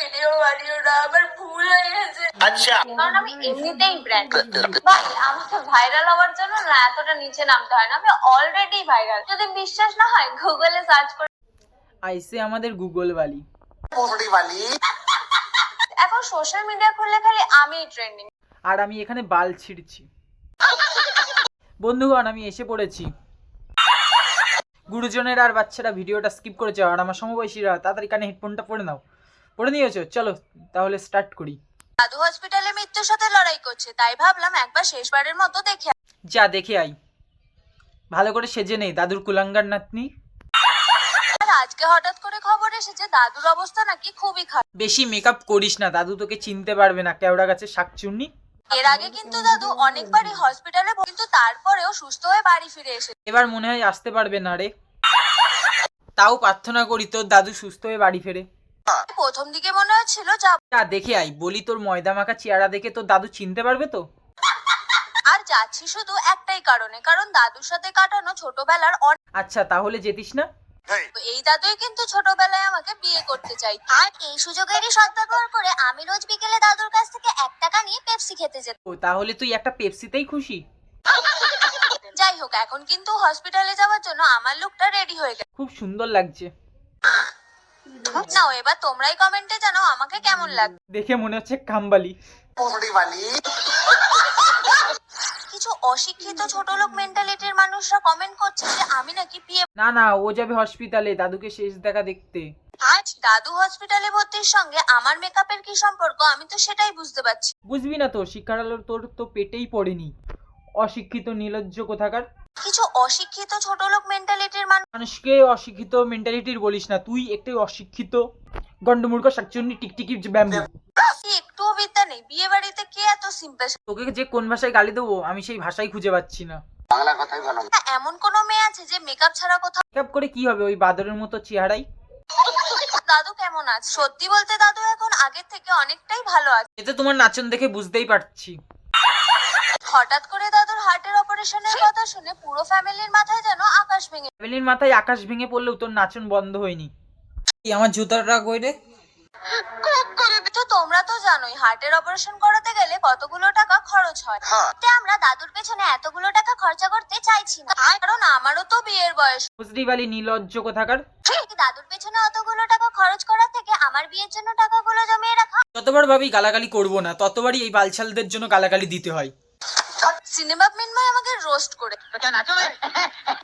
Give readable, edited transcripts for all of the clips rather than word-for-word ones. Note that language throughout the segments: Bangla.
ভিডিও বানিও না, আমার ভুল হয়ে গেছে। আচ্ছা, কারণ আমি এমনিতেই ব্র্যান্ড ভাই, আমাকে ভাইরাল হওয়ার জন্য না এতটা নিচে নামতে হয় না, আমি অলরেডি ভাইরাল। যদি বিশ্বাস না হয় গুগলে সার্চ করে। আইসে আমাদের গুগল বালি। এখন সোশ্যাল মিডিয়া খুললে খালি আমি ট্রেন্ডিং। আর আমি এখানে বাল ছিঁড়ছি। বন্ধুগণ, আমি এসে পড়েছি। গুরুজনের আর বাচ্চারা ভিডিওটা স্কিপ করে যাও, আর আমার সমবয়সীরা তাড়াতাড়ি কানে হেডফোনটা পরে নাও। পরে নিয়েছো? চলো তাহলে স্টার্ট করি। দাদু হসপিটালে মৃত্যুর সাথে লড়াই করছে, তাই ভাবলাম একবার শেষবারের মতো দেখে। যা দেখে আই। ভালো করে সেজে নেই দাদুর কুলাঙ্গার নাতনি। আর আজকে হঠাৎ করে খবর এসেছে দাদুর অবস্থা নাকি খুবই খারাপ। বেশি মেকআপ করিস না, দাদু তোকে চিনতে পারবে না, কেওড়া গাছের শাকচুন্নি। এর আগে কিন্তু দাদু অনেকবারই হসপিটালে, কিন্তু তারপরেও সুস্থ হয়ে বাড়ি ফিরে এসেছে। এবার মনে হয় আসতে পারবে না রে। তাও প্রার্থনা করি তোর দাদু সুস্থ হয়ে বাড়ি ফেরে। প্রথম দিকে মনে হচ্ছিল যাব, যা দেখে আই। বলি, তোর ময়দা মাখা চেহারা দেখে তোর দাদু চিনতে পারবে তো? আর যাচ্ছি শুধু একটাই কারণে, কারণ দাদুর সাথে কাটানো ছোটবেলার আচ্ছা, তাহলে যেতিস না? এই দাদুই কিন্তু ছোটবেলায় আমাকে বিয়ে করতে চাই। আর এই সুযোগেরই সদ্ব্যবহার করে আমি রোজ বিকেলে দাদুর কাছ থেকে 1 টাকা নিয়ে পেপসি খেতে যেতাম। ও, তাহলে তুই একটা পেপসিতেই খুশি? যাই হোক, এখন কিন্তু হসপিটালে যাওয়ার জন্য আমার লুকটা রেডি হয়ে গেছে। খুব সুন্দর লাগছে। নাও এবার তোমরাই কমেন্টে জানাও আমাকে কেমন লাগে। দেখে মনে হচ্ছে কামবালি। কিছু অশিক্ষিত ছোট লোক মেন্টালিটির মানুষরা কমেন্ট করছে যে আমি নাকি বিয়ে। না না, ও যাবে হসপিটালে দাদুকে শেষ দেখা দেখতে। আজ দাদু হসপিটালে ভর্তির সঙ্গে আমার মেকআপের কি সম্পর্ক, আমি তো সেটাই বুঝতে পারছি। বুঝবি না তো, শিক্ষার আলো তোর তো পেটেই পড়েনি। অশিক্ষিত নির্লজ্জ কোথাকার। কিছু অশিক্ষিত ছোট লোক মেন্টালিটির মানুষকে অশিক্ষিত মেন্টালিটির বলিস না, তুই একটু অশিক্ষিত গন্ডমূর্খ শাকচুন্নি টিকটিকি ব্যাম্বু। একটুও বিদ্যা নেই। বিয়ে বাড়িতে কে এত সিম্পল? তোকে যে কোন ভাষায় গালি দেবো আমি সেই ভাষাই খুঁজে পাচ্ছি না। এমন কোন মেয়ে আছে যে মেকআপ ছাড়া কোথাও? মেকআপ করে কি হবে, ওই বাদরের মতো চেহারাই। দাদু কেমন আছে? সত্যি বলতে দাদু এখন আগের থেকে অনেকটাই ভালো আছে। এতে তোমার নাচন দেখে বুঝতেই পারছি। হঠাৎ করে দাদুর হার্টের অপারেশনের কথা শুনে পুরো ফ্যামিলির মাথায় যেন আকাশ ভেঙে। ফ্যামিলির মাথায় আকাশ ভেঙে পড়লেও তোর নাচন বন্ধ হয়নি। আমার জুতাটা কই রে? তো তোমরা তো জানোই হার্টের অপারেশন করাতে গেলে কতগুলো টাকা খরচ হয়। তাই আমরা দাদুর পেছনে এতগুলো টাকা খরচা করতে চাইছি না, কারণ আমারও তো বিয়ের বয়স। বুঝলি বালি নির্লজ্জ কোথাকার। দাদুর পেছনে অতগুলো টাকা খরচ করার থেকে আমার বিয়ের জন্য টাকাগুলো জমিয়ে রাখা। যতবার ভাবি গালাগালি করবো না, ততবারই এই বালছালদের জন্য গালাগালি দিতে হয়। সিনেমা মৃন্ময় আমাকে রোস্ট করে,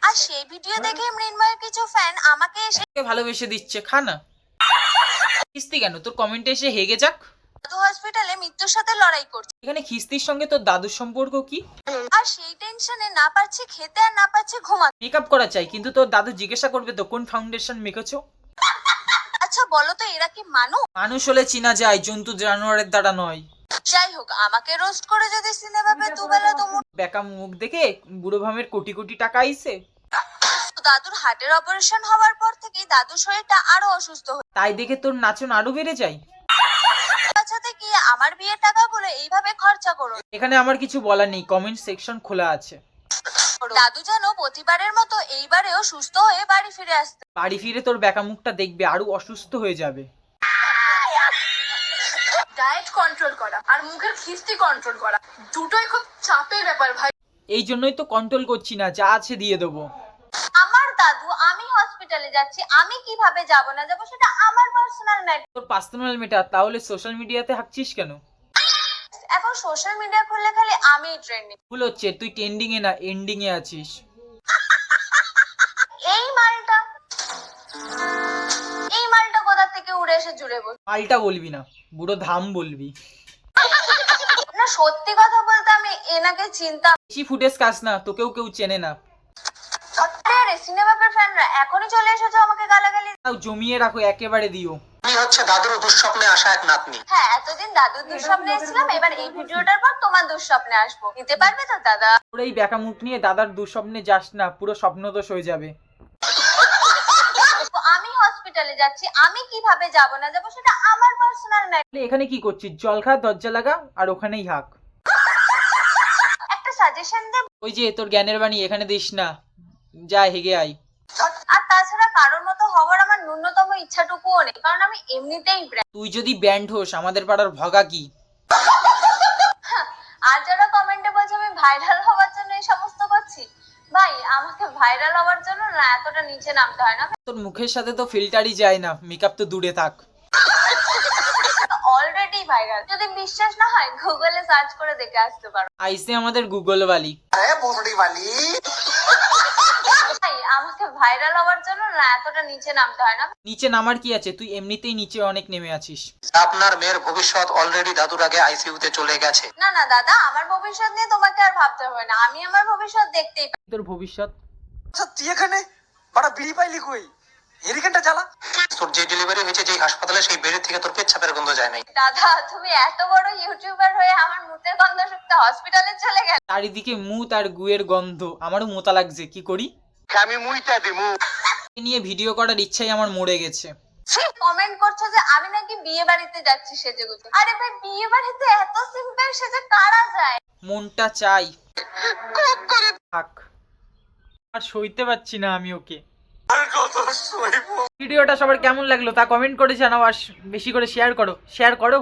আর সেই ভিডিও দেখে মৃন্ময়ের কিছু ফ্যান আমাকে এসে ভালোবেসে দিচ্ছে। খা না, খিস্তি কেন? তোর কমেন্টে এসে হেগে যাক। দাদু হসপিটালে মৃত্যুর সাথে লড়াই করছে, এখানে খিস্তির সঙ্গে তোর দাদুর সম্পর্ক কি? আর সেই টেনশনে না পারছি খেতে আর না পারছি ঘুমাতে। মেকআপ করা চাই, কিন্তু তোর দাদু জিজ্ঞাসা করবে তো কোন ফাউন্ডেশন মেখেছো। আচ্ছা বলো তো, এরা কি মানুষ হলে চিনা যায়, জন্তু জানোয়ারের দ্বারা নয়। যাই হোক, আমাকে রোস্ট করে যদি সিনেমা দুবেলা দুমুঠো। বেকা মুখ দেখে বুড়ো ভামের কোটি কোটি টাকা আইছে। দাদুর হার্টের অপারেশন হওয়ার পর থেকে দাদুর শরীরটা আরো অসুস্থ তাই দেখে তোর নাচন আরো বেড়ে যায়। বাঁচাতে গিয়ে আমার বিয়ের টাকাগুলো এইভাবে খরচা করো। এখানে আমার কিছু বলার নেই, কমেন্ট সেকশন খোলা আছে। দাদু যেন প্রতিবারের মতো এইবারেও সুস্থ হয়ে বাড়ি ফিরে আসতে। বাড়ি ফিরে তোর বেকা মুখটা দেখবে আরো অসুস্থ হয়ে যাবে। ডায়েট কন্ট্রোল করা আর মুখের খিস্তি কন্ট্রোল করা দুটোই খুব চাপের ব্যাপার ভাই। এই জন্যই তো কন্ট্রোল করছি না, যা আছে দিয়ে দেবো। আমার দাদু, আমি হসপিটালে যাচ্ছি, আমি কিভাবে যাব না যাব সেটা আমার পার্সোনাল ম্যাটার। তোর পার্সোনাল মেটার, তাহলে সোশ্যাল মিডিয়াতে হাঁকছিস কেন? এখন সোশ্যাল মিডিয়া খুললে খালি আমিই ট্রেন্ডিং। ভুল হচ্ছে, তুই ট্রেন্ডিং এ না এন্ডিং এ আছিস। এই মালটা কোথা থেকে উড়ে এসে জুড়ে বল। মালটা বলবি না, বুড়ো ধাম বলবি। না, সত্যি কথা বলতে আমি এনাকে চিনতাম। বেশি ফুটেজ কাজ না, তোকেও কেউ চেনে না। আরে সিনেমার ফ্যানরা এখনই চলে এসেছো আমাকে গালাগালি। তাও জমিয়ে রাখো, একেবারে দিও। আমি হচ্ছে দাদুর দুঃস্বপ্নে আসা এক নাতনি। হ্যাঁ, এতদিন দাদুর দুঃস্বপ্নে এসেছিলাম, এবার এই ভিডিওটার পর তোমার দুঃস্বপ্নে আসবো। নিতে পারবে তো দাদা? তোর এই বেকা মুখ নিয়ে দাদার দুঃস্বপ্নে যাস না, পুরো স্বপ্নদোষ হয়ে যাবে। আমি হসপিটালে যাচ্ছি, আমি কিভাবে যাব না যাব সেটা আমার পার্সোনাল ম্যাটার। এখানে কি করছিস? জল খা, দরজা লাগা, আর ওখানেই হাঁক। একটা সাজেশন দেব? ওই যে তোর জ্ঞানের বাণী এখানে দিস না, যা হেগে আই। আর তাছাড়া কারোর মতো হওয়ার আমার ন্যূনতম ইচ্ছাটুকুও নেই, কারণ আমি এমনিতেই ব্র্যান্ড। তুই যদি ব্যান্ড হোস আমাদের পাড়ার ভগা কি? আর যারা কমেন্টে বলছে আমি ভাইরাল হওয়ার জন্য এই সমস্ত করছি, ভাই আমাকে ভাইরাল হওয়ার জন্য না এতটা নিচে নামতে হয় না। তোর মুখের সাথে তো ফিল্টারই যায় না, মেকআপ তো দূরে থাক। অলরেডি ভাইরাল, যদি বিশ্বাস না হয় গুগলে সার্চ করে দেখে আসতে পারো। আইসে আমাদের গুগল वाली। ভাই আমাকে ভাইরাল হওয়ার জন্য না এতটা নিচে নামতে হয় না। নিচে নামার কি আছে, তুই এমনিতেই নিচে অনেক নেমে আছিস। আপনার মেয়ের ভবিষ্যৎ অলরেডি দাদুর আগে আইসিইউতে চলে গেছে। না না দাদা, আমার ভবিষ্যৎ নিয়ে তোমাকে আর ভাবতে হবে না, আমি আমার ভবিষ্যৎ দেখতেই পাই। তোর ভবিষ্যৎ? আচ্ছা তুই এখানে বড় বিড়ি পাইলি কই? হেরিকেনটা জ্বালা। তোর যে ডেলিভারি হয়েছে যেই হাসপাতালে, সেই বেডের থেকে তোর পেচ্ছাপের গন্ধ যায় নাই। দাদা তুমি এত বড় ইউটিউবার হয়ে আমার মুখের গন্ধ শুকতে হসপিটালে চলে গেলে। চারিদিকে মুত আর গুয়ের গন্ধ, আমারও মোতা লাগছে, কি করি? আমি মুইটা দিমু। এ নিয়ে ভিডিও করার ইচ্ছাই আমার মরে গেছে। কমেন্ট করছো যে আমি নাকি বিয়ে বাড়িতে যাচ্ছি সেজেগুজে। আরে ভাই বিয়ে বাড়িতে এত সিম্পল সেজে কারা যায়? মনটা চাই থাক, আর সইতে পারছি না আমি ওকে। ভিডিওটা সবার কেমন লাগলো তা কমেন্ট করে জানাও, আর বেশি করে শেয়ার করো।